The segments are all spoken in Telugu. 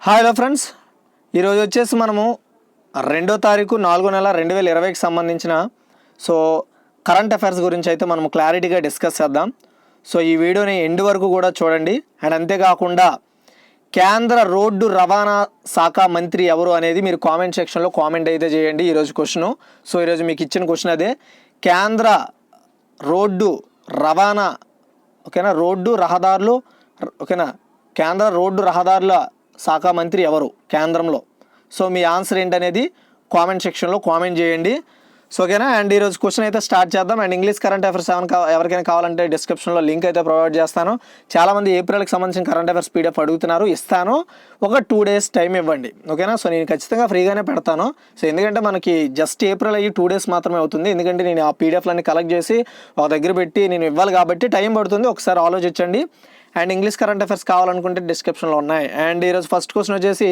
హాయ్ హలో ఫ్రెండ్స్, ఈరోజు వచ్చేసి మనము 2వ తారీఖు 4వ నెల 2020కి సంబంధించిన కరెంట్ అఫైర్స్ గురించి అయితే మనము క్లారిటీగా డిస్కస్ చేద్దాం. ఈ వీడియోని ఎండ్ వరకు కూడా చూడండి. అండ్ అంతేకాకుండా కేంద్ర రోడ్డు రవాణా శాఖ మంత్రి ఎవరు అనేది మీరు కామెంట్ సెక్షన్లో కామెంట్ అయితే చేయండి. ఈరోజు క్వశ్చను. ఈరోజు మీకు ఇచ్చిన క్వశ్చన్ అదే, కేంద్ర రోడ్డు రవాణా రోడ్డు రహదారులు కేంద్ర రోడ్డు రహదారుల శాఖ మంత్రి ఎవరు కేంద్రంలో? మీ ఆన్సర్ ఏంటనేది కామెంట్ సెక్షన్లో కామెంట్ చేయండి. ఓకేనా. అండ్ ఈరోజు క్వశ్చన్ అయితే స్టార్ట్ చేద్దాం. అండ్ ఇంగ్లీష్ కరెంట్ అఫైర్స్ ఎవరికైనా కావాలంటే డిస్క్రిప్షన్లో లింక్ అయితే ప్రొవైడ్ చేస్తాను. చాలామంది ఏప్రిల్కి సంబంధించిన కరెంట్ అఫైర్స్ పీడిఎఫ్ అడుగుతున్నారు, ఇస్తాను. ఒక 2 days టైం ఇవ్వండి. ఓకేనా. నేను ఖచ్చితంగా ఫ్రీగానే పెడతాను. ఎందుకంటే మనకి జస్ట్ ఏప్రిల్ అయ్యి 2 days మాత్రమే అవుతుంది. ఎందుకంటే నేను ఆ పీడిఎఫ్లన్నీ కలెక్ట్ చేసి ఒక దగ్గర పెట్టి నేను ఇవ్వాలి కాబట్టి టైం పడుతుంది. ఒకసారి ఆలోచించండి. అండ్ ఇంగ్లీష్ కరెంట్ అఫైర్స్ కావాలనుకుంటే డిస్క్రిప్షన్లో ఉన్నాయి. అండ్ ఈరోజు ఫస్ట్ క్వశ్చన్ వచ్చేసి,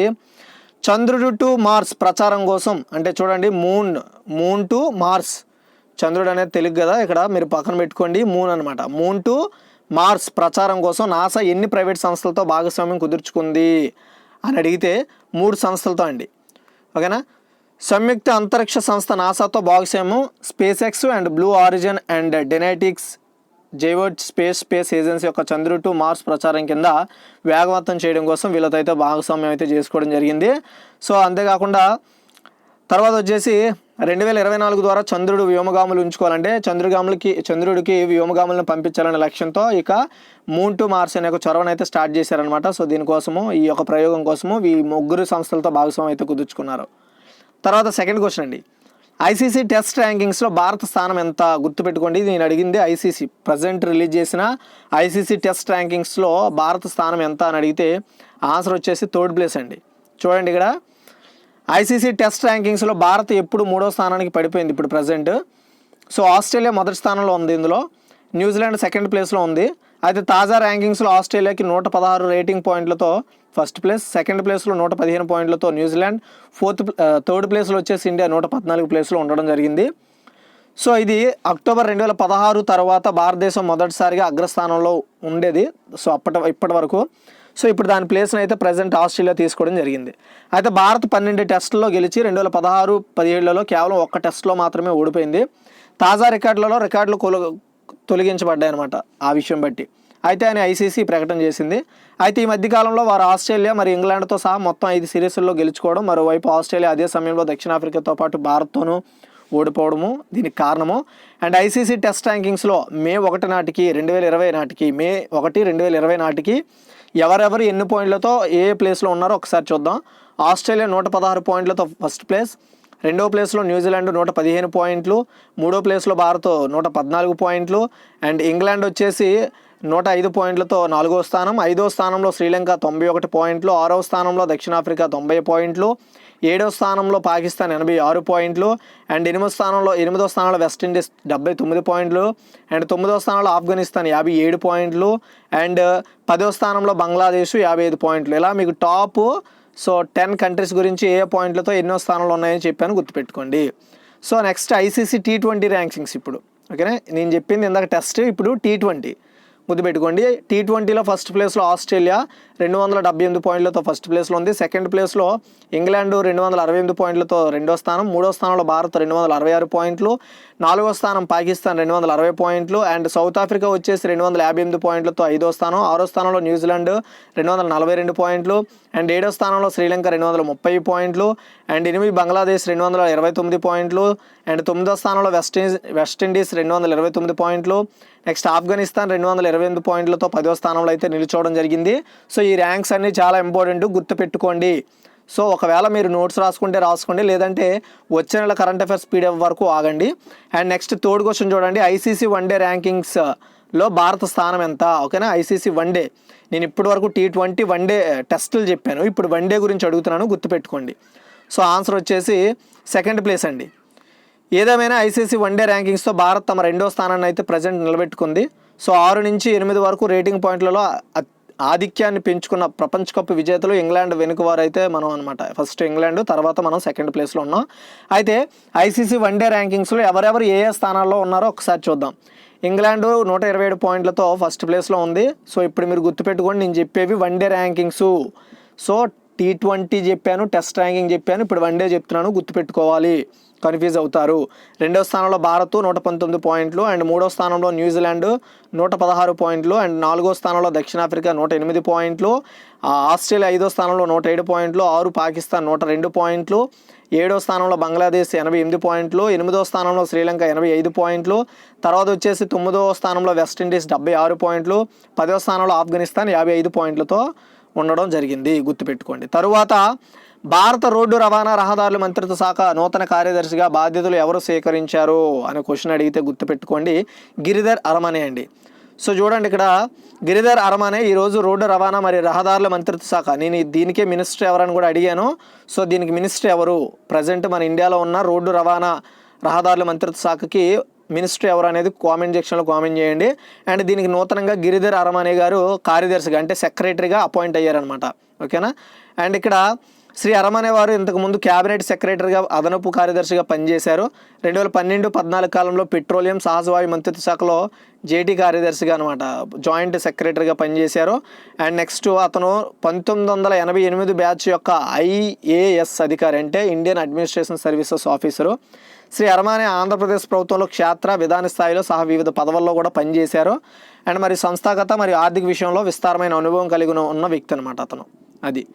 చంద్రుడు టు మార్స్ ప్రచారం కోసం, అంటే చూడండి మూన్ టు మార్స్, చంద్రుడు అనేది తెలుగు కదా, ఇక్కడ మీరు పక్కన పెట్టుకోండి, మూన్ అనమాట. మూన్ టు మార్స్ ప్రచారం కోసం నాసా ఎన్ని ప్రైవేట్ సంస్థలతో భాగస్వామ్యం కుదుర్చుకుంది అని అడిగితే 3 సంస్థలతో అండి. ఓకేనా. సంయుక్త అంతరిక్ష సంస్థ నాసాతో భాగస్వామ్యం space X and blue origin and Dynetics జైవర్ట్ స్పేస్ ఏజెన్సీ యొక్క చంద్రుడు టు మార్స్ ప్రచారం కింద వేగవంతం చేయడం కోసం వీళ్ళతో అయితే భాగస్వామ్యం అయితే చేసుకోవడం జరిగింది. అంతేకాకుండా తర్వాత వచ్చేసి 2024 ద్వారా చంద్రుడు వ్యోమగాములు ఉంచుకోవాలంటే చంద్రుడికి వ్యోమగాములను పంపించాలనే లక్ష్యంతో ఇక మూన్ టు మార్స్ అనే ఒక చొరవను అయితే స్టార్ట్ చేశారనమాట. దీనికోసము ఈ యొక్క ప్రయోగం కోసము ఈ 3 సంస్థలతో భాగస్వామ్యం అయితే కుదుర్చుకున్నారు. తర్వాత సెకండ్ క్వశ్చన్ అండి, ఐసీసీ టెస్ట్ ర్యాంకింగ్స్లో భారత స్థానం ఎంత? గుర్తుపెట్టుకోండి, నేను అడిగింది ఐసీసీ ప్రజెంట్ రిలీజ్ చేసిన ఐసీసీ టెస్ట్ ర్యాంకింగ్స్లో భారత స్థానం ఎంత అని అడిగితే ఆన్సర్ వచ్చేసి 3rd place అండి. చూడండి ఇక్కడ ఐసీసీ టెస్ట్ ర్యాంకింగ్స్లో భారత్ ఎప్పుడు 3వ స్థానానికి పడిపోయింది ఇప్పుడు ప్రజెంట్. ఆస్ట్రేలియా మొదటి స్థానంలో ఉంది, ఇందులో న్యూజిలాండ్ 2nd ప్లేస్లో ఉంది. అయితే తాజా ర్యాంకింగ్స్లో ఆస్ట్రేలియాకి 116 రేటింగ్ పాయింట్లతో ఫస్ట్ ప్లేస్, 2nd ప్లేస్లో 115 పాయింట్లతో న్యూజిలాండ్, 3rd ప్లేస్లో వచ్చేసి ఇండియా 114 ప్లేస్లో ఉండడం జరిగింది. ఇది అక్టోబర్ 2016 తర్వాత భారతదేశం మొదటిసారిగా అగ్రస్థానంలో ఉండేది. ఇప్పటి వరకు ఇప్పుడు దాని ప్లేస్ని అయితే ప్రజెంట్ ఆస్ట్రేలియా తీసుకోవడం జరిగింది. అయితే భారత్ 12 టెస్టుల్లో గెలిచి 2016-17లలో కేవలం 1 టెస్ట్లో మాత్రమే ఓడిపోయింది. తాజా రికార్డులు తొలగించబడ్డాయి అనమాట ఆ విషయం బట్టి. అయితే ఆయన ఐసీసీ ప్రకటన చేసింది. అయితే ఈ మధ్యకాలంలో వారు ఆస్ట్రేలియా మరియు ఇంగ్లాండ్తో సహా మొత్తం 5 సిరీస్ల్లో గెలుచుకోవడం, మరోవైపు ఆస్ట్రేలియా అదే సమయంలో దక్షిణాఫ్రికాతో పాటు భారత్తోనూ ఓడిపోవడము దీనికి కారణము. అండ్ ఐసీసీ టెస్ట్ ర్యాంకింగ్స్లో మే 1 నాటికి 2020 నాటికి ఎవరెవరు ఎన్ని పాయింట్లతో ఏ ప్లేస్లో ఉన్నారో ఒకసారి చూద్దాం. ఆస్ట్రేలియా 116 పాయింట్లతో ఫస్ట్ ప్లేస్, 2వ ప్లేస్లో న్యూజిలాండ్ 115 పాయింట్లు, 3వ ప్లేస్లో భారత్ 114 పాయింట్లు, అండ్ ఇంగ్లాండ్ వచ్చేసి 105 పాయింట్లతో 4వ స్థానం, 5వ స్థానంలో శ్రీలంక 91 పాయింట్లు, 6వ స్థానంలో దక్షిణాఫ్రికా 90 పాయింట్లు, 7వ స్థానంలో పాకిస్తాన్ 86 పాయింట్లు, అండ్ 8వ స్థానంలో వెస్టిండీస్ 79 పాయింట్లు, అండ్ 9వ స్థానంలో ఆఫ్ఘనిస్తాన్ 57 పాయింట్లు, అండ్ 10వ స్థానంలో బంగ్లాదేశ్ 55 పాయింట్లు. ఇలా మీకు టాప్ 10 కంట్రీస్ గురించి ఏ పాయింట్లతో ఎన్నో స్థానంలో ఉన్నాయని చెప్పాను, గుర్తుపెట్టుకోండి. Next ICC T20 rankings. ఇప్పుడు ఓకేనా, నేను చెప్పింది ఇందాక టెస్ట్, ఇప్పుడు T20 గుర్తుపెట్టుకోండి. T20లో ఫస్ట్ ప్లేస్లో ఆస్ట్రేలియా 278 పాయింట్లతో ఫస్ట్ ప్లేస్లో ఉంది. 2nd ప్లేస్లో ఇంగ్లాండ్ 268 పాయింట్లతో 2వ స్థానం, 3వ స్థానంలో భారత్ 266 పాయింట్లు, 4వ స్థానం పాకిస్తాన్ 260 పాయింట్లు, అండ్ సౌత్ ఆఫ్రికా వచ్చేసి 258 పాయింట్లతో 5వ స్థానం, 6వ స్థానంలో న్యూజిలాండ్ 242 పాయింట్లు, అండ్ 7వ స్థానంలో శ్రీలంక 230 పాయింట్లు, అండ్ 8 బంగ్లాదేశ్ 229 పాయింట్లు, అండ్ 9వ స్థానంలో వెస్టిండీస్ 229 పాయింట్లు, నెక్స్ట్ ఆఫ్ఘనిస్తాన్ 228 పాయింట్లతో 10వ స్థానంలో అయితే నిలుచోవడం జరిగింది. ఈ ర్యాంక్స్ అన్నీ చాలా ఇంపార్టెంట్, గుర్తుపెట్టుకోండి. ఒకవేళ మీరు నోట్స్ రాసుకోండి, లేదంటే వచ్చే నెల కరెంట్ అఫైర్స్ పీడిఎఫ్ వరకు ఆగండి. అండ్ నెక్స్ట్ 3rd క్వశ్చన్ చూడండి, ఐసీసీ వన్డే ర్యాంకింగ్స్లో భారత స్థానం ఎంత? ఓకేనా. ఐసీసీ వన్డే, నేను ఇప్పటి వరకు T20 వన్డే టెస్టులు చెప్పాను, ఇప్పుడు వన్డే గురించి అడుగుతున్నాను, గుర్తుపెట్టుకోండి. ఆన్సర్ వచ్చేసి 2nd ప్లేస్ అండి. ఏదేమైనా ఐసీసీ వన్డే ర్యాంకింగ్స్తో భారత్ తమ 2వ స్థానాన్ని అయితే ప్రజెంట్ నిలబెట్టుకుంది. 6 నుంచి 8 వరకు రేటింగ్ పాయింట్లలో ఆధిక్యాన్ని పెంచుకున్న ప్రపంచ కప్ విజేతలు ఇంగ్లాండ్ వెనుకవారు అయితే మనం అనమాట. ఫస్ట్ ఇంగ్లాండ్, తర్వాత మనం 2nd ప్లేస్లో ఉన్నాం. అయితే ఐసీసీ వన్డే ర్యాంకింగ్స్లో ఎవరెవరు ఏ స్థానాల్లో ఉన్నారో ఒకసారి చూద్దాం. ఇంగ్లాండ్ 127 పాయింట్లతో ఫస్ట్ ప్లేస్లో ఉంది. ఇప్పుడు మీరు గుర్తుపెట్టుకోండి, నేను చెప్పేవి వన్డే ర్యాంకింగ్స్. T20 చెప్పాను, టెస్ట్ ర్యాంకింగ్ చెప్పాను, ఇప్పుడు వన్డే చెప్తున్నాను, గుర్తుపెట్టుకోవాలి, కన్ఫ్యూజ్ అవుతారు. రెండవ స్థానంలో భారత్ 119 పాయింట్లు, అండ్ మూడో స్థానంలో న్యూజిలాండ్ 116 పాయింట్లు, అండ్ నాలుగో స్థానంలో దక్షిణాఫ్రికా 108 పాయింట్లు, ఆస్ట్రేలియా 5వ స్థానంలో 107 పాయింట్లు, 6 పాకిస్తాన్ 102 పాయింట్లు, 7వ స్థానంలో బంగ్లాదేశ్ 88 పాయింట్లు, 8వ స్థానంలో శ్రీలంక 85 పాయింట్లు, తర్వాత వచ్చేసి 9వ స్థానంలో వెస్టిండీస్ 76 పాయింట్లు, 10వ స్థానంలో ఆఫ్ఘనిస్తాన్ 55 పాయింట్లతో ఉండడం జరిగింది, గుర్తుపెట్టుకోండి. తరువాత భారత రోడ్డు రవాణా రహదారుల మంత్రిత్వ శాఖ నూతన కార్యదర్శిగా బాధ్యతలు ఎవరు స్వీకరించారు అనే క్వశ్చన్ అడిగితే గుర్తుపెట్టుకోండి, గిరిధర్ అరమనే అండి. సో చూడండి, ఇక్కడ గిరిధర్ అరమనే ఈరోజు రోడ్డు రవాణా మరియు రహదారుల మంత్రిత్వ శాఖ, నేను దీనికే మినిస్టర్ ఎవరని కూడా అడిగాను. సో దీనికి మినిస్టర్ ఎవరు, ప్రజెంట్ మన ఇండియాలో ఉన్న రోడ్డు రవాణా రహదారుల మంత్రిత్వ శాఖకి మినిస్టర్ ఎవరు అనేది కామెంట్ సెక్షన్లో కామెంట్ చేయండి. అండ్ దీనికి నూతనంగా గిరిధర్ అరమనే గారు కార్యదర్శిగా అంటే సెక్రటరీగా అపాయింట్ అయ్యారనమాట. ఓకేనా. అండ్ ఇక్కడ శ్రీ అరమనే వారు ఇంతకుముందు క్యాబినెట్ సెక్రటరీగా అదనపు కార్యదర్శిగా పనిచేశారు. 2012-14 కాలంలో పెట్రోలియం సహజవాయు మంత్రిత్వ శాఖలో జేటీ కార్యదర్శిగా అనమాట జాయింట్ సెక్రటరీగా పనిచేశారు. అండ్ నెక్స్ట్ అతను 1988 బ్యాచ్ యొక్క IAS అధికారి, అంటే Indian administration services officer. Shri Aramane Andhra Pradesh ప్రభుత్వంలో క్షేత్ర విధాన స్థాయిలో సహా వివిధ పదవుల్లో కూడా పనిచేశారు. అండ్ మరి సంస్థాగత మరియు ఆర్థిక విషయంలో విస్తారమైన అనుభవం కలిగి ఉన్న వ్యక్తి అనమాట అతను. అది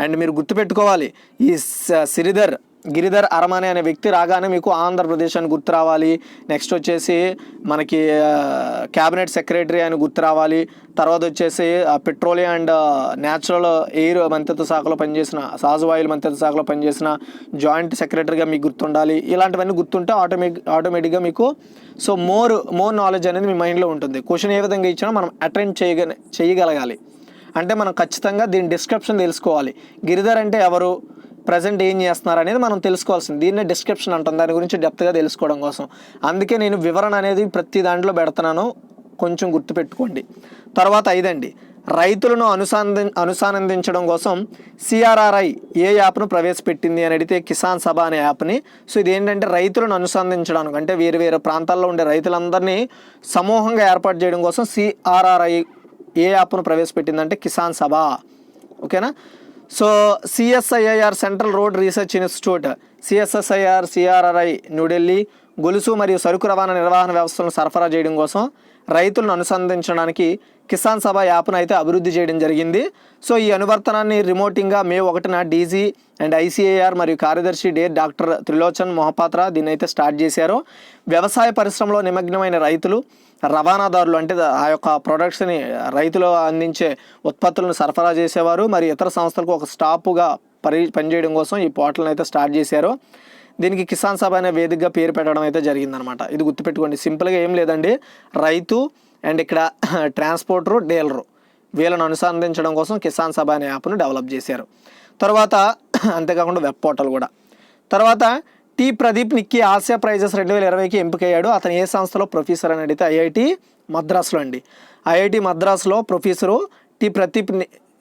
అండ్ మీరు గుర్తుపెట్టుకోవాలి, ఈ గిరిధర్ అరమనే అనే వ్యక్తి రాగానే మీకు ఆంధ్రప్రదేశ్ అని గుర్తు రావాలి. నెక్స్ట్ వచ్చేసి మనకి క్యాబినెట్ సెక్రటరీ అని గుర్తు రావాలి. తర్వాత వచ్చేసి పెట్రోలియం అండ్ న్యాచురల్ ఎయిర్ మంత్రిత్వ శాఖలో పనిచేసిన, సహజవాయువుల మంత్రిత్వ శాఖలో పనిచేసిన జాయింట్ సెక్రటరీగా మీకు గుర్తుండాలి. ఇలాంటివన్నీ గుర్తుంటే ఆటోమేటిక్గా మీకు సో మోర్ నాలెడ్జ్ అనేది మీ మైండ్లో ఉంటుంది. క్వశ్చన్ ఏ విధంగా ఇచ్చినా మనం అటెండ్ చేయగలగాలి. అంటే మనం ఖచ్చితంగా దీని డిస్క్రిప్షన్ తెలుసుకోవాలి. గిరిధర్ అంటే ఎవరు, ప్రజెంట్ ఏం చేస్తున్నారు అనేది మనం తెలుసుకోవాల్సింది. దీన్నే డిస్క్రిప్షన్ అంటాం, దాని గురించి డెప్త్గా తెలుసుకోవడం కోసం. అందుకే నేను వివరణ అనేది ప్రతి దాంట్లో పెడుతున్నాను, కొంచెం గుర్తుపెట్టుకోండి. తర్వాత 5 రైతులను అనుసంధానించడం కోసం CRRI ఏ యాప్ను ప్రవేశపెట్టింది అని అడిగితే కిసాన్ సభ అనే యాప్ని. సో ఇది ఏంటంటే రైతులను అనుసంధానించడానికి, అంటే వేరు వేరు ప్రాంతాల్లో ఉండే రైతులందరినీ సమూహంగా ఏర్పాటు చేయడం కోసం CRRI ఏ యాప్ను ప్రవేశపెట్టిందంటే కిసాన్ సభ. ఓకేనా. So CSIR central road research institute, CRRI New Delhi గొలుసు మరియు సరుకు రవాణా నిర్వహణ వ్యవస్థలను సరఫరా చేయడం కోసం రైతులను అనుసంధానించడానికి కిసాన్ సభ యాప్ను అయితే అభివృద్ధి చేయడం జరిగింది. సో ఈ అనువర్తనాన్ని రిమోటింగ్గా May 1న DG అండ్ ICAR మరియు కార్యదర్శి డాక్టర్ త్రిలోచన్ మొహపాత్ర దీన్ని అయితే స్టార్ట్ చేశారు. వ్యవసాయ పరిశ్రమలో నిమగ్నమైన రైతులు, రవాణాదారులు, అంటే ఆ యొక్క ప్రొడక్ట్స్ని రైతులు అందించే ఉత్పత్తులను సరఫరా చేసేవారు మరి ఇతర సంస్థలకు ఒక స్టాపుగా పనిచేయడం కోసం ఈ పోర్టల్ని అయితే స్టార్ట్ చేశారు. దీనికి కిసాన్ సభ అనే వేదికగా పేరు పెట్టడం అయితే జరిగిందనమాట. ఇది గుర్తుపెట్టుకోండి, సింపుల్గా ఏం లేదండి, రైతు అండ్ ఇక్కడ ట్రాన్స్పోర్టరు, డీలరు, వీళ్ళను అనుసంధానించడం కోసం కిసాన్ సభ అనే యాప్ను డెవలప్ చేశారు. తర్వాత అంతేకాకుండా వెబ్ పోర్టల్ కూడా. తర్వాత T Pradeep Nikkei Asia prizes 2020కి ఎంపికయ్యాడు. అతను ఏ సంస్థలో ప్రొఫెసర్ అని అడిగితే IIT మద్రాసులో అండి. IIT మద్రాసులో professor T Pradeep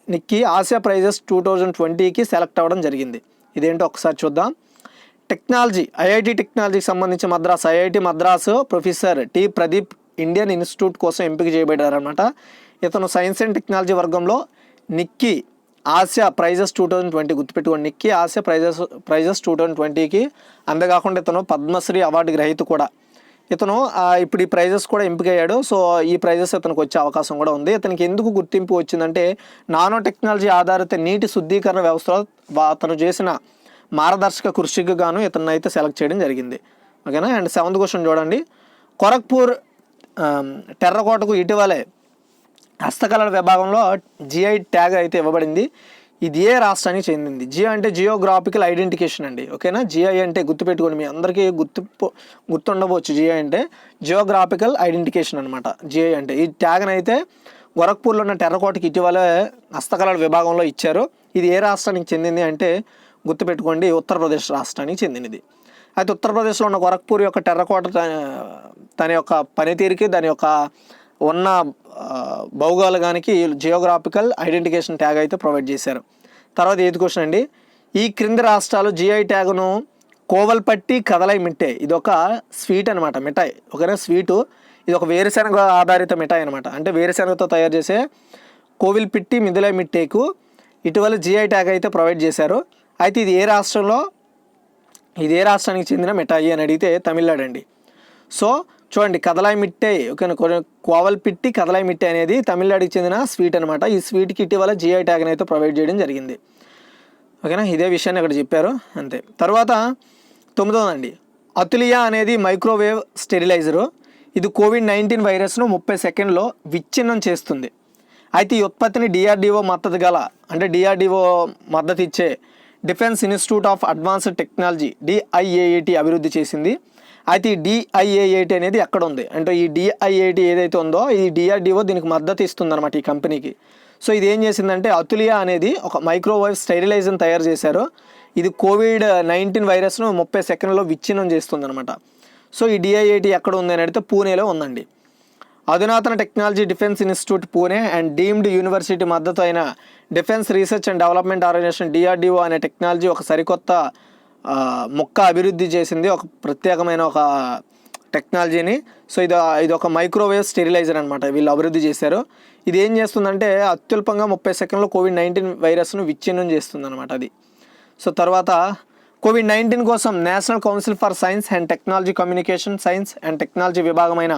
Nikkei Asia prizes 2020కి సెలెక్ట్ అవ్వడం జరిగింది. ఇదేంటో ఒకసారి చూద్దాం. టెక్నాలజీ, IIT టెక్నాలజీకి సంబంధించి IIT Madras professor T Pradeep Indian institute కోసం ఎంపిక చేయబడ్డారనమాట. ఇతను సైన్స్ అండ్ టెక్నాలజీ వర్గంలో నిక్కీ ఆసియా ప్రైజెస్ 2020, గుర్తుపెట్టుకోండి, నిక్కీ ఆసియా ప్రైజెస్ 2020కి. అంతేకాకుండా ఇతను పద్మశ్రీ అవార్డు గ్రహీత కూడా. ఇతను ఇప్పుడు ఈ ప్రైజెస్ కూడా ఎంపికయ్యాడు. సో ఈ ప్రైజెస్ ఇతనికి వచ్చే అవకాశం కూడా ఉంది. ఇతనికి ఎందుకు గుర్తింపు వచ్చిందంటే నానో టెక్నాలజీ ఆధారిత నీటి శుద్ధీకరణ వ్యవస్థలో అతను చేసిన మార్గదర్శక కృషికి గాను ఇతను అయితే సెలెక్ట్ చేయడం జరిగింది. ఓకేనా. అండ్ 7th క్వశ్చన్ చూడండి. కొరక్పూర్ టెర్రకోటకు ఇటీవలే హస్తకళల విభాగంలో GI ట్యాగ్ అయితే ఇవ్వబడింది. ఇది ఏ రాష్ట్రానికి చెందింది? GI అంటే జియోగ్రాఫికల్ ఐడెంటిఫికేషన్ అండి. ఓకేనా. GI అంటే గుర్తుపెట్టుకోండి, మీ అందరికీ గుర్తుండవచ్చు. GI అంటే జియోగ్రాఫికల్ ఐడెంటిఫికేషన్ అనమాట. GI అంటే ఈ ట్యాగ్ని అయితే గోరఖ్పూర్లో ఉన్న టెర్రకోటకి ఇటీవల హస్తకళల విభాగంలో ఇచ్చారు. ఇది ఏ రాష్ట్రానికి చెందింది అంటే గుర్తుపెట్టుకోండి, ఉత్తరప్రదేశ్ రాష్ట్రానికి చెందినది. అయితే ఉత్తరప్రదేశ్లో ఉన్న గోరఖ్పూర్ యొక్క టెర్రకోట తన యొక్క పనితీరుకి, దాని యొక్క ఉన్న భౌగోళికానికి జియోగ్రాఫికల్ ఐడెంటిఫికేషన్ ట్యాగ్ అయితే ప్రొవైడ్ చేశారు. తర్వాత 8th క్వశ్చన్ అండి. ఈ క్రింది రాష్ట్రాలు GI ట్యాగ్ను కోవల్పట్టి కదలై మిఠాయి, ఇది ఒక స్వీట్ అనమాట, మిఠాయి. ఓకేనా. స్వీటు ఇది ఒక వేరుశెనగ ఆధారిత మిఠాయి అనమాట. అంటే వేరుశెనగతో తయారు చేసే కోవిల్పిట్టి మిథిలై మిఠాయికు ఇటీవల జిఐ ట్యాగ్ అయితే ప్రొవైడ్ చేశారు. అయితే ఇది ఏ రాష్ట్రానికి చెందిన మిఠాయి అని అడిగితే తమిళనాడు అండి. సో చూడండి, కదలాయి మిఠాయి ఓకేనా, కోవల్పిట్టి కదలాయి మిఠాయి అనేది తమిళనాడుకి చెందిన స్వీట్ అనమాట. ఈ స్వీట్కి ఇటీవల జిఐ ట్యాగ్ని అయితే ప్రొవైడ్ చేయడం జరిగింది. ఓకేనా, ఇదే విషయాన్ని అక్కడ చెప్పారు అంతే. తర్వాత 9వ అతులియా అనేది మైక్రోవేవ్ స్టెరిలైజరు. ఇది కోవిడ్-19 వైరస్ను 30 సెకండ్లో విచ్ఛిన్నం చేస్తుంది. అయితే ఈ ఉత్పత్తిని డిఆర్డిఓ మద్దతు ఇచ్చే defence institute of advanced technology DIAAT అభివృద్ధి చేసింది. అయితే ఈ DIAAT అనేది ఎక్కడ ఉంది అంటే ఈ DIAAT ఏదైతే ఉందో ఈ DRDO దీనికి మద్దతు ఇస్తుంది అనమాట ఈ కంపెనీకి. సో ఇది ఏం చేసిందంటే అతులియా అనేది ఒక మైక్రోవేవ్ స్టెరిలైజర్ని తయారు చేశారు. ఇది కోవిడ్-19 వైరస్ను 30 సెకండ్లలో విచ్ఛిన్నం చేస్తుంది అనమాట. సో ఈ DIAAT ఎక్కడ ఉంది అని అడిగితే పూణేలో ఉందండి. అధునాతన technology defence institute Pune and deemed university మద్దతు అయిన defence research and development organisation DRDO అనే టెక్నాలజీ ఒక సరికొత్త మొక్క అభివృద్ధి చేసింది, ఒక ప్రత్యేకమైన ఒక టెక్నాలజీని. సో ఇది ఒక మైక్రోవేవ్ స్టెరిలైజర్ అనమాట వీళ్ళు అభివృద్ధి చేశారు. ఇది ఏం చేస్తుందంటే అత్యల్పంగా 30 సెకండ్లో కోవిడ్-19 వైరస్ను విచ్ఛిన్నం చేస్తుంది అనమాట అది. సో తర్వాత కోవిడ్-19 కోసం national council for science and technology communication science and technology విభాగమైన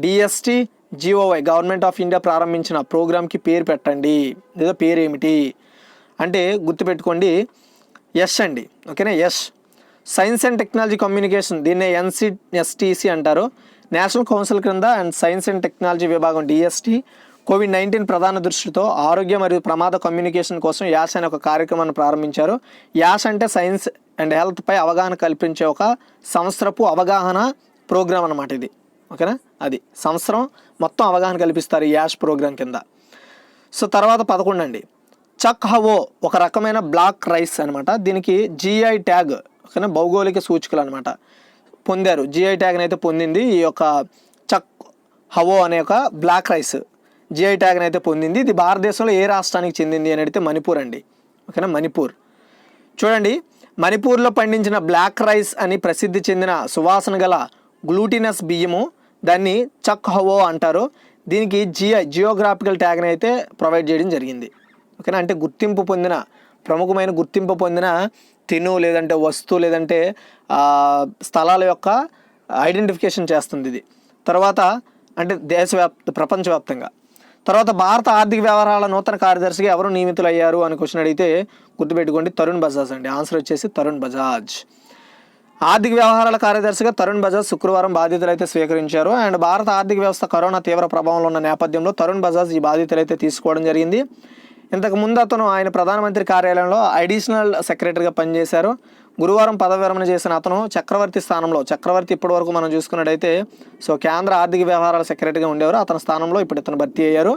DSTGOY గవర్నమెంట్ ఆఫ్ ఇండియా ప్రారంభించిన ప్రోగ్రామ్కి పేరు పెట్టండి. లేదా పేరు ఏమిటి అంటే గుర్తుపెట్టుకోండి, యష్ అండి. ఓకేనా, Yash science and technology communication, దీన్నే NCSTC అంటారు. నేషనల్ కౌన్సిల్ క్రింద అండ్ సైన్స్ అండ్ టెక్నాలజీ విభాగం DST కోవిడ్-19 ప్రధాన దృష్టితో ఆరోగ్య మరియు ప్రమాద కమ్యూనికేషన్ కోసం యాష్ అనే ఒక కార్యక్రమాన్ని ప్రారంభించారు. యాష్ అంటే సైన్స్ అండ్ హెల్త్పై అవగాహన కల్పించే ఒక సంవత్సరపు అవగాహన ప్రోగ్రామ్ అనమాట ఇది. ఓకేనా, అది సంవత్సరం మొత్తం అవగాహన కల్పిస్తారు ఈ యాష్ ప్రోగ్రాం కింద. సో తర్వాత 11 చక్ హవో ఒక రకమైన బ్లాక్ రైస్ అనమాట. దీనికి GI ట్యాగ్ ఓకేనా, భౌగోళిక సూచికలు అనమాట పొందారు. GI ట్యాగ్ని అయితే పొందింది ఈ యొక్క చక్ హవో అనే ఒక బ్లాక్ రైస్ GI ట్యాగ్ని అయితే పొందింది. ఇది భారతదేశంలో ఏ రాష్ట్రానికి చెందింది అని అడిగితే మణిపూర్ అండి. ఓకేనా, మణిపూర్. చూడండి, మణిపూర్లో పండించిన బ్లాక్ రైస్ అని ప్రసిద్ధి చెందిన సువాసన గల గ్లూటినస్ బియ్యము, దాన్ని చక్ హవో అంటారు. దీనికి జియోగ్రాఫికల్ ట్యాగ్ని అయితే ప్రొవైడ్ చేయడం జరిగింది. ఓకేనా, అంటే ప్రముఖమైన గుర్తింపు పొందిన లేదంటే వస్తువు లేదంటే స్థలాల యొక్క ఐడెంటిఫికేషన్ చేస్తుంది ఇది. తర్వాత అంటే ప్రపంచవ్యాప్తంగా. తర్వాత భారత ఆర్థిక వ్యవహారాల నూతన కార్యదర్శిగా ఎవరు నియమితులయ్యారు అని క్వశ్చన్ అడిగితే గుర్తుపెట్టుకోండి, తరుణ్ బజాజ్ అండి. ఆన్సర్ వచ్చేసి తరుణ్ బజాజ్. ఆర్థిక వ్యవహారాల కార్యదర్శిగా తరుణ్ బజాజ్ శుక్రవారం బాధ్యతలు అయితే స్వీకరించారు. అండ్ భారత ఆర్థిక వ్యవస్థ కరోనా తీవ్ర ప్రభావంలో ఉన్న నేపథ్యంలో తరుణ్ బజాజ్ ఈ బాధ్యతలు అయితే తీసుకోవడం జరిగింది. ఇంతకుముందు అతను ఆయన ప్రధానమంత్రి కార్యాలయంలో అడిషనల్ సెక్రటరీగా పనిచేశారు. గురువారం పదవి విరమణ చేసిన అతను చక్రవర్తి ఇప్పటి వరకు మనం చూసుకున్నట్టయితే కేంద్ర ఆర్థిక వ్యవహారాల సెక్రటరీగా ఉండేవారు. అతని స్థానంలో ఇప్పుడు ఇతను భర్తీ అయ్యారు.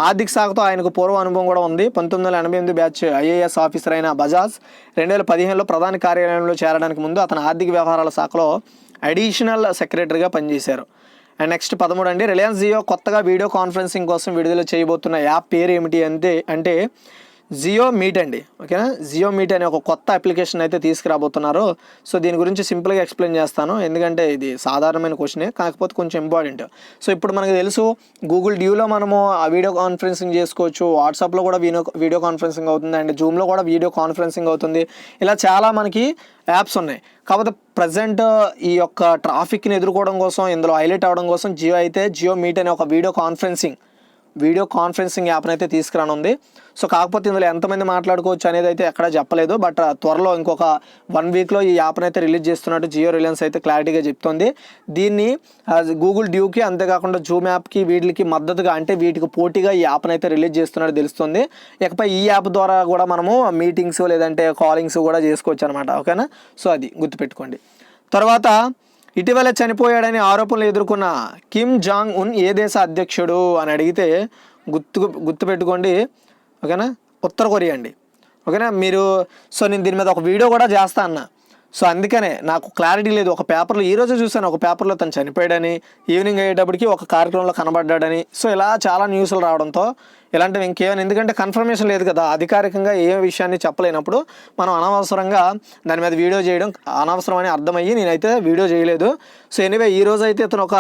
ఆర్థిక శాఖతో ఆయనకు పూర్వ అనుభవం కూడా ఉంది. 1988 బ్యాచ్ IAS ఆఫీసర్ అయిన బజాజ్ 2015లో ప్రధాని కార్యాలయంలో చేరడానికి ముందు అతను ఆర్థిక వ్యవహారాల శాఖలో అడిషనల్ సెక్రటరీగా పనిచేశారు. అండ్ నెక్స్ట్ 13 రిలయన్స్ జియో కొత్తగా వీడియో కాన్ఫరెన్సింగ్ కోసం విడుదల చేయబోతున్న యాప్ పేరు ఏమిటి అంటే జియో మీట్ అండి. ఓకేనా, జియో మీట్ అనే ఒక కొత్త అప్లికేషన్ అయితే తీసుకురాబోతున్నారు. సో దీని గురించి సింపుల్గా ఎక్స్ప్లెయిన్ చేస్తాను, ఎందుకంటే ఇది సాధారణమైన క్వశ్చనే, కాకపోతే కొంచెం ఇంపార్టెంట్. సో ఇప్పుడు మనకు తెలుసు గూగుల్ డ్యూలో మనము వీడియో కాన్ఫరెన్సింగ్ చేసుకోవచ్చు, వాట్సాప్లో కూడా వీడియో కాన్ఫరెన్సింగ్ అవుతుంది, అండ్ జూమ్లో కూడా వీడియో కాన్ఫరెన్సింగ్ అవుతుంది. ఇలా చాలా మనకి యాప్స్ ఉన్నాయి. కాకపోతే ప్రజెంట్ ఈ యొక్క ట్రాఫిక్ని ఎదుర్కోవడం కోసం, ఇందులో హైలైట్ అవ్వడం కోసం జియో మీట్ అనే ఒక వీడియో కాన్ఫరెన్సింగ్ యాప్ని అయితే తీసుకురానుంది. సో కాకపోతే ఇందులో ఎంతమంది మాట్లాడుకోవచ్చు అనేది అయితే ఎక్కడా చెప్పలేదు. బట్ త్వరలో ఇంకొక 1 వీక్లో ఈ యాప్ని అయితే రిలీజ్ చేస్తున్నట్టు జియో రిలయన్స్ అయితే క్లారిటీగా చెప్తోంది. దీన్ని గూగుల్ డ్యూకి అంతేకాకుండా జూమ్ యాప్కి వీటికి మద్దతుగా అంటే వీటికి పోటీగా ఈ యాప్ని అయితే రిలీజ్ చేస్తున్నట్టు తెలుస్తుంది. ఇకపై ఈ యాప్ ద్వారా కూడా మనము మీటింగ్స్ లేదంటే కాలింగ్స్ కూడా చేసుకోవచ్చు అనమాట. ఓకేనా, సో అది గుర్తుపెట్టుకోండి. తర్వాత ఇటీవల చనిపోయాడని ఆరోపణలు ఎదుర్కొన్న కిమ్ జాంగ్ ఉన్ ఏ దేశ అధ్యక్షుడు అని అడిగితే గుర్తుపెట్టుకోండి. ఓకేనా, ఉత్తర కొరియా అండి. ఓకేనా, నేను దీని మీద ఒక వీడియో కూడా చేస్తా అన్న. సో అందుకనే నాకు క్లారిటీ లేదు. ఒక పేపర్లో ఈరోజు చూశాను, ఒక పేపర్లో తను చనిపోయాడని, ఈవినింగ్ అయ్యేటప్పటికి ఒక కార్యక్రమంలో కనబడ్డాడని. సో ఇలా చాలా న్యూస్లు రావడంతో ఇలాంటివి ఇంకేమైనా, ఎందుకంటే కన్ఫర్మేషన్ లేదు కదా, అధికారికంగా ఏ విషయాన్ని చెప్పలేనప్పుడు మనం అనవసరంగా దాని మీద వీడియో చేయడం అనవసరం అని అర్థమయ్యి నేనైతే వీడియో చేయలేదు. సో ఎనీవే ఈరోజు అయితే ఇతను ఒక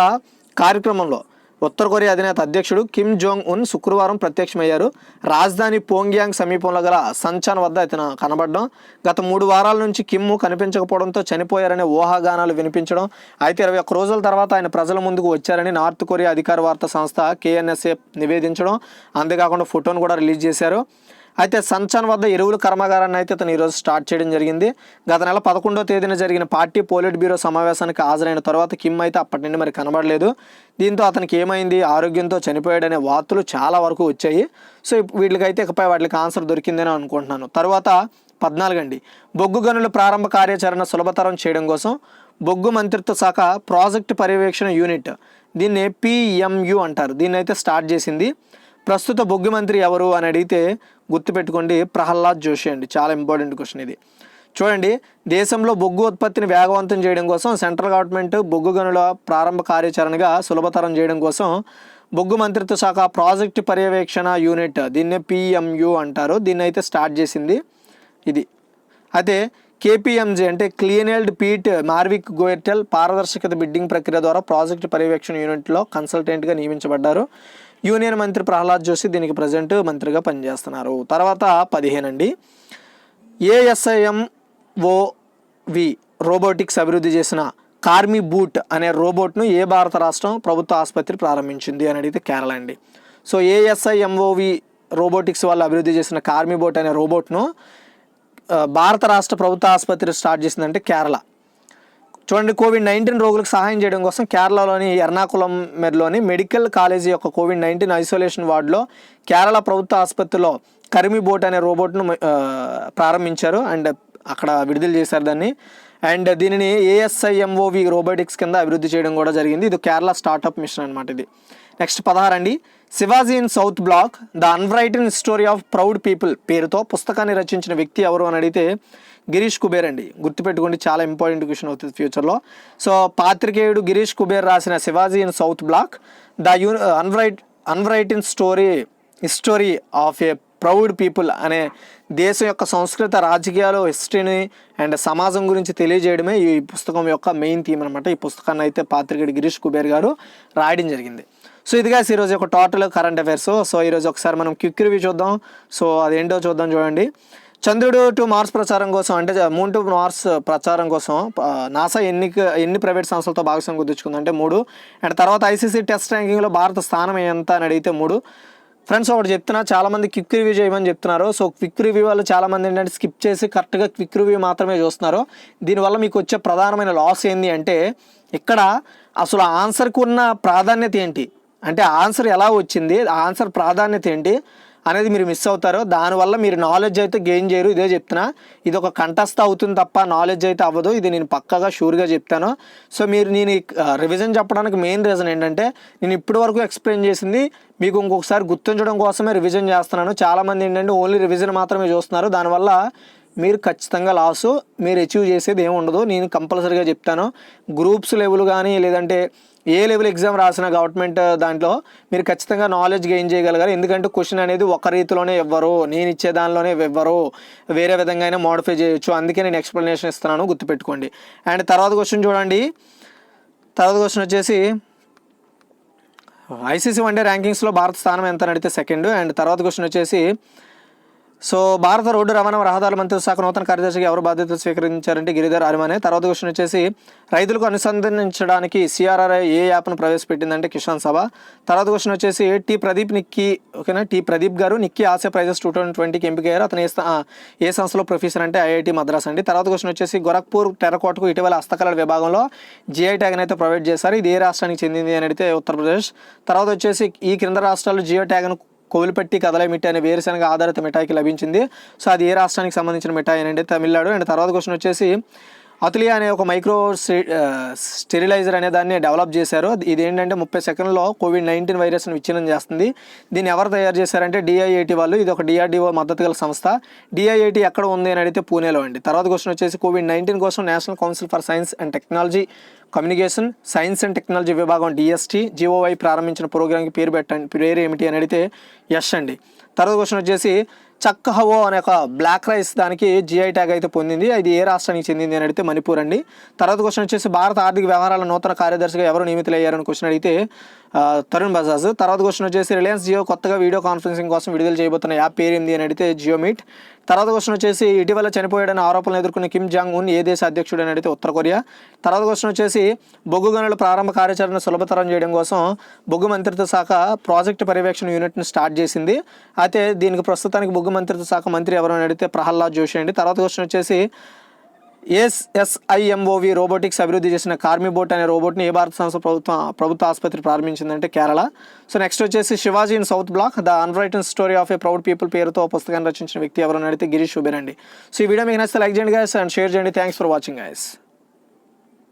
కార్యక్రమంలో ఉత్తర కొరియా అధినేత అధ్యక్షుడు కిమ్ జోంగ్ ఉన్ శుక్రవారం ప్రత్యక్షమయ్యారు. రాజధాని పోంగ్యాంగ్ సమీపంలో గల సంచాన్ వద్ద ఇతను కనబడడం, గత 3 వారాల నుంచి కిమ్ కనిపించకపోవడంతో చనిపోయారనే ఊహాగానాలు వినిపించడం, అయితే 21 రోజుల తర్వాత ఆయన ప్రజల ముందుకు వచ్చారని నార్త్ కొరియా అధికార వార్తా సంస్థ KNSA నివేదించడం, అంతేకాకుండా ఫోటోను కూడా రిలీజ్ చేశారు. అయితే సంచాన్ వద్ద ఎరువుల కర్మాగారాన్ని అయితే ఇతను ఈరోజు స్టార్ట్ చేయడం జరిగింది. గత నెల 11వ తేదీన జరిగిన పార్టీ పోలిట్ బ్యూరో సమావేశానికి హాజరైన తర్వాత కిమ్ అయితే అప్పటి నుండి మరి కనబడలేదు. దీంతో అతనికి ఏమైంది, ఆరోగ్యంతో చనిపోయాడనే వార్తలు చాలా వరకు వచ్చాయి. సో వీటికైతే ఇకపై వాటికి ఆన్సర్ దొరికిందని అనుకుంటున్నాను. తర్వాత 14 అండి, బొగ్గు గనుల ప్రారంభ కార్యాచరణ సులభతరం చేయడం కోసం బొగ్గు మంత్రిత్వ శాఖ ప్రాజెక్టు పర్యవేక్షణ యూనిట్, దీన్ని PMU అంటారు, దీన్ని అయితే స్టార్ట్ చేసింది. ప్రస్తుత బొగ్గు మంత్రి ఎవరు అని అడిగితే గుర్తుపెట్టుకోండి, ప్రహ్లాద్ జోషి అండి. చాలా ఇంపార్టెంట్ క్వశ్చన్ ఇది. చూడండి, దేశంలో బొగ్గు ఉత్పత్తిని వేగవంతం చేయడం కోసం సెంట్రల్ గవర్నమెంట్ బొగ్గు గనుల ప్రారంభ కార్యాచరణగా సులభతరం చేయడం కోసం బొగ్గు మంత్రిత్వ శాఖ ప్రాజెక్టు పర్యవేక్షణ యూనిట్, దీన్నే PMU అంటారు, దీన్ని అయితే స్టార్ట్ చేసింది ఇది. అయితే KPMG అంటే క్లీనెల్డ్ పీట్ మార్విక్ గోయర్టెల్ పారదర్శకత బిడ్డింగ్ ప్రక్రియ ద్వారా ప్రాజెక్టు పర్యవేక్షణ యూనిట్లో కన్సల్టెంట్గా నియమించబడ్డారు. యూనియన్ మంత్రి ప్రహ్లాద్ జోషి దీనికి ప్రజెంట్ మంత్రిగా పనిచేస్తున్నారు. తర్వాత 15 అండి, ASIMOV రోబోటిక్స్ అభివృద్ధి చేసిన కార్మి బూట్ అనే రోబోట్ను ఏ భారత రాష్ట్రం ప్రభుత్వ ఆసుపత్రి ప్రారంభించింది అని అడిగితే కేరళ అండి. సో ASIMOV రోబోటిక్స్ వాళ్ళు అభివృద్ధి చేసిన కార్మి బూట్ అనే రోబోట్ను భారత రాష్ట్ర ప్రభుత్వ ఆసుపత్రి స్టార్ట్ చేసిందంటే కేరళ. చూడండి, కోవిడ్-19 రోగులకు సహాయం చేయడం కోసం కేరళలోని ఎర్నాకుళం మెర్లోని మెడికల్ కాలేజీ యొక్క కోవిడ్-19 ఐసోలేషన్ వార్డులో కేరళ ప్రభుత్వ ఆసుపత్రిలో కర్మి బోట్ అనే రోబోట్ను ప్రారంభించారు అండ్ అక్కడ విడుదల చేశారు దాన్ని. అండ్ దీనిని ASIMOV రోబోటిక్స్ కింద అభివృద్ధి చేయడం కూడా జరిగింది. ఇది కేరళ స్టార్టప్ మిషన్ అనమాట ఇది. నెక్స్ట్ 16 అండి, Shivaji in south block the unwritten story of proud people పేరుతో పుస్తకాన్ని రచించిన వ్యక్తి ఎవరు అని అడిగితే గిరీష్ కుబేర్ అండి. గుర్తుపెట్టుకోండి, చాలా ఇంపార్టెంట్ క్వశ్చన్ అవుతుంది ఫ్యూచర్లో. సో పాత్రికేయుడు గిరీష్ కుబేర్ రాసిన Shivaji in south block the unwritten history of a proud people అనే దేశం యొక్క సంస్కృత, రాజకీయాలు, హిస్టరీని అండ్ సమాజం గురించి తెలియజేయడమే ఈ పుస్తకం యొక్క మెయిన్ థీమ్ అనమాట. ఈ పుస్తకాన్ని అయితే పాత్రికేయుడు గిరీష్ కుబేర్ గారు రాయడం జరిగింది. సో ఇదిగా ఈరోజు ఒక టోటల్ కరెంట్ అఫైర్స్. సో ఈరోజు ఒకసారి మనం క్విక్ రివ్యూ చూద్దాం. సో అదేంటో చూద్దాం. చూడండి, చంద్రుడు టు మార్స్ ప్రచారం కోసం అంటే మూన్ టు మార్స్ ప్రచారం కోసం నాసా ఎన్ని ప్రైవేట్ సంస్థలతో భాగస్వామ్యం కుదుర్చుకుంది అంటే 3. అండ్ తర్వాత ICC టెస్ట్ ర్యాంకింగ్లో భారత స్థానం ఎంత అని అడిగితే 3. ఫ్రెండ్స్ ఒకటి చెప్తున్నా, చాలామంది క్విక్ రివ్యూ చేయమని చెప్తున్నారు. సో క్విక్ రివ్యూ వాళ్ళు చాలామంది ఏంటంటే స్కిప్ చేసి కరెక్ట్గా క్విక్ రివ్యూ మాత్రమే చూస్తున్నారు. దీనివల్ల మీకు వచ్చే ప్రధానమైన లాస్ ఏంటి అంటే, ఇక్కడ అసలు ఆన్సర్కి ఉన్న ప్రాధాన్యత ఏంటి అంటే ఆన్సర్ ఎలా వచ్చింది, ఆన్సర్ ప్రాధాన్యత ఏంటి అనేది మీరు మిస్ అవుతారు. దానివల్ల మీరు నాలెడ్జ్ అయితే గెయిన్ చేయరు. ఇదే చెప్తున్నా, ఇది ఒక కంటెస్ట్ అవుతుంది తప్ప నాలెడ్జ్ అయితే అవ్వదు. ఇది నేను పక్కగా షూర్గా చెప్తాను. సో నేను రివిజన్ చెప్పడానికి మెయిన్ రీజన్ ఏంటంటే, నేను ఇప్పటి వరకు ఎక్స్ప్లెయిన్ చేసింది మీకు ఇంకొకసారి గుర్తుంచడం కోసమే రివిజన్ చేస్తున్నాను. చాలామంది ఏంటంటే ఓన్లీ రివిజన్ మాత్రమే చూస్తున్నారు. దానివల్ల మీరు ఖచ్చితంగా లాసు, మీరు అచీవ్ చేసేది ఏమి ఉండదు. నేను కంపల్సరీగా చెప్తాను. గ్రూప్స్ లెవెల్ కానీ లేదంటే ఏ లెవెల్ ఎగ్జామ్ రాసిన గవర్నమెంట్ దాంట్లో మీరు ఖచ్చితంగా నాలెడ్జ్ గెయిన్ చేయగలగాలి. ఎందుకంటే క్వశ్చన్ అనేది ఒక రీతిలోనే ఇవ్వరు, నేను ఇచ్చే దానిలోనే ఇవ్వరు, వేరే విధంగా అయినా మోడిఫై చేయొచ్చు. అందుకే నేను ఎక్స్ప్లెనేషన్ ఇస్తున్నాను, గుర్తుపెట్టుకోండి. అండ్ తర్వాత క్వశ్చన్ చూడండి, తర్వాత క్వశ్చన్ వచ్చేసి ICC వన్డే ర్యాంకింగ్స్లో భారత స్థానం ఎంత అని అడిగితే 2. అండ్ తర్వాత క్వశ్చన్ వచ్చేసి, సో భారత రోడ్డు రవాణా రహదారుల మంత్రిత్వ శాఖ నూతన కార్యదర్శిగా ఎవరు బాధ్యతలు స్వీకరించారంటే గిరిధర్ అరిమానే. తర్వాత క్వశ్చన్ వచ్చేసి, రైతులకు అనుసంధానించడానికి CRRI ఏ యాప్ను ప్రవేశపెట్టిందంటే కిసాన్ సభ. తర్వాత క్వశ్చన్ వచ్చేసి టీ ప్రదీప్ గారు నిక్కీ ఆసియా ప్రైజెస్ 2020కి ఎంపికయ్యారు. అతను ఏ సంస్థలో ప్రొఫెసర్ అంటే IIT మద్రాస్ అండి. తర్వాత క్వశ్చన్ వచ్చేసి, గోరఖ్పూర్ టెరకోటకు ఇటీవల హస్తకళల విభాగంలో GI ట్యాగ్ని అయితే ప్రొవైడ్ చేశారు. ఇది ఏ రాష్ట్రానికి చెందింది అని అడిగితే ఉత్తరప్రదేశ్. తర్వాత వచ్చేసి, ఈ క్రింద రాష్ట్రాల్లో GI ట్యాగ్ను కోవిల్పట్టి కదలై మిఠాయి అనే వేరుశనగ ఆధారిత మిఠాయికి లభించింది. సో అది ఏ రాష్ట్రానికి సంబంధించిన మిఠాయి అంటే తమిళనాడు. అండ్ తర్వాత క్వశ్చన్ వచ్చేసి, అతులియా అనే ఒక మైక్రో స్టెరిలైజర్ అనే దాన్ని డెవలప్ చేశారు. ఇది ఏంటంటే 30 సెకండ్లో కోవిడ్-19 వైరస్ను విచ్ఛిన్నం చేస్తుంది. దీన్ని ఎవరు తయారు చేశారంటే DIIT వాళ్ళు. ఇది ఒక DRDO మద్దతు గల సంస్థ. DIIT ఎక్కడ ఉంది అని అడిగితే పూణేలో అండి. తర్వాత క్వశ్చన్ వచ్చేసి, కోవిడ్-19 కోసం national council for science and technology communication science and technology విభాగం DST GOI ప్రారంభించిన ప్రోగ్రామ్కి పేరు ఏమిటి అని అడిగితే యష్ అండి. తర్వాత క్వశ్చన్ వచ్చేసి, చక్ హవో అనే ఒక బ్లాక్ రైస్ దానికి జిఐ ట్యాగ్ అయితే పొందింది. ఇది ఏ రాష్ట్రానికి చెందింది అని అడిగితే మణిపూర్ అండి. తర్వాత క్వశ్చన్ వచ్చేసి భారత ఆర్థిక వ్యవహారాల నూతన కార్యదర్శిగా ఎవరు నియమితులయ్యారని క్వశ్చన్ అడిగితే తరుణ్ బజాజ్. తర్వాత క్వశ్చన్ వచ్చేసి రిలయన్స్ జియో కొత్తగా వీడియో కాన్ఫరెన్సింగ్ కోసం విడుదల చేయబోతున్న యాప్ పేరు ఏంది అని అడిగితే జియో మీట్. తర్వాత క్వశ్చన్ వచ్చేసి ఇటీవల చనిపోయాడని ఆరోపణలు ఎదుర్కొన్న కిమ్ జాంగ్ ఉన్ ఏ దేశ అధ్యక్షుడు అని అడిగితే ఉత్తర కొరియా. తర్వాత క్వశ్చన్ వచ్చేసి బొగ్గు గనుల ప్రారంభ కార్యాచరణ సులభతరం చేయడం కోసం బొగ్గు మంత్రిత్వ శాఖ ప్రాజెక్టు పర్యవేక్షణ యూనిట్ని స్టార్ట్ చేసింది. అయితే దీనికి ప్రస్తుతానికి బొగ్గు మంత్రిత్వ శాఖ మంత్రి ఎవరు అని అడిగితే ప్రహ్లాద్ జోషి అండి. తర్వాత క్వశ్చన్ వచ్చేసి SSIMOV రోబోటిక్స్ అభివృద్ధి చేసిన కార్మిబోట్ అనే రోబోట్ని ఏ భారత సంస్థ ప్రభుత్వ ఆసుపత్రి ప్రారంభించిందంటే కేరళ. సో నెక్స్ట్ వచ్చేసి Shivaji in south block the unwritten story of a proud people పేరుతో పుస్తకాన్ని రచించిన వ్యక్తి ఎవరు అని అడిగితే గిరీష్ షుబేర్ అండి. సో ఈ వీడియో మీకు నచ్చితే లైక్ చేయండి గైస్ అండ్ షేర్ చేయండి. Thanks for watching guys.